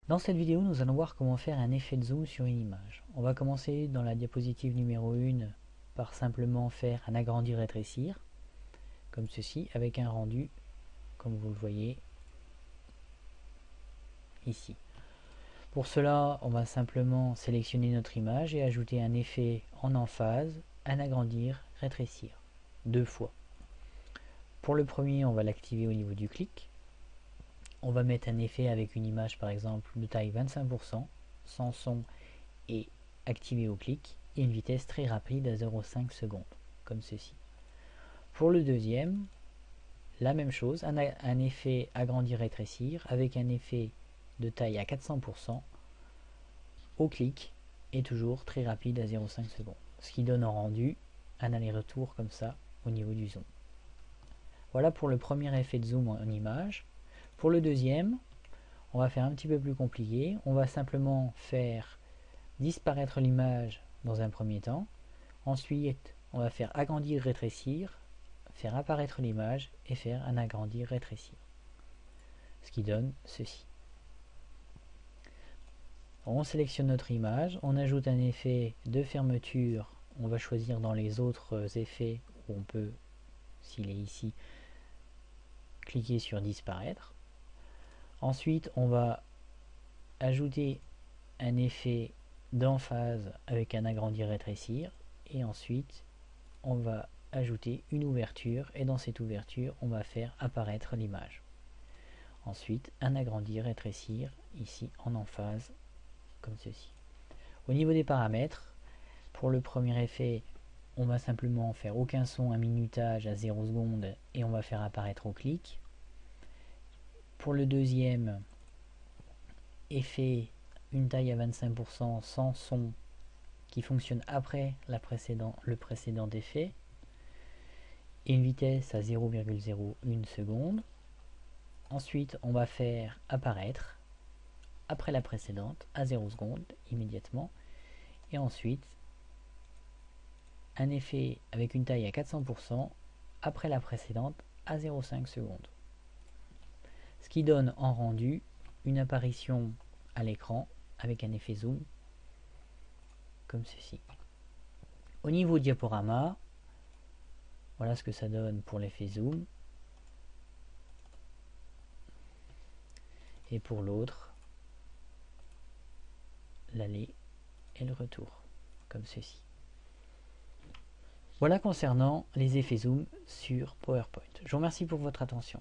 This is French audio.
Dans cette vidéo, nous allons voir comment faire un effet de zoom sur une image. On va commencer dans la diapositive numéro 1 par simplement faire un agrandir-rétrécir, comme ceci, avec un rendu, comme vous le voyez ici. Pour cela, on va simplement sélectionner notre image et ajouter un effet en emphase, un agrandir-rétrécir, 2 fois. Pour le premier, on va l'activer au niveau du clic. On va mettre un effet avec une image par exemple de taille 25%, sans son et activé au clic, et une vitesse très rapide à 0,5 secondes, comme ceci. Pour le deuxième, la même chose, un effet agrandir-rétrécir avec un effet de taille à 400% au clic et toujours très rapide à 0,5 secondes. Ce qui donne en rendu un aller-retour comme ça au niveau du zoom. Voilà pour le premier effet de zoom en image. Pour le deuxième, on va faire un petit peu plus compliqué. On va simplement faire disparaître l'image dans un premier temps. Ensuite, on va faire agrandir, rétrécir, faire apparaître l'image et faire un agrandir, rétrécir. Ce qui donne ceci. On sélectionne notre image, on ajoute un effet de fermeture. On va choisir dans les autres effets où on peut, s'il est ici, cliquer sur disparaître. Ensuite, on va ajouter un effet d'emphase avec un agrandir, rétrécir. Et ensuite, on va ajouter une ouverture et dans cette ouverture, on va faire apparaître l'image. Ensuite, un agrandir, rétrécir, ici en emphase, comme ceci. Au niveau des paramètres, pour le premier effet, on va simplement faire aucun son, un minutage à 0 secondes et on va faire apparaître au clic. Pour le deuxième effet, une taille à 25% sans son qui fonctionne après le précédent effet et une vitesse à 0,01 seconde. Ensuite, on va faire apparaître après la précédente à 0 secondes immédiatement. Et ensuite, un effet avec une taille à 400% après la précédente à 0,5 secondes. Ce qui donne en rendu une apparition à l'écran avec un effet zoom comme ceci. Au niveau diaporama, voilà ce que ça donne pour l'effet zoom. Et pour l'autre, l'aller et le retour, comme ceci. Voilà concernant les effets zoom sur PowerPoint. Je vous remercie pour votre attention.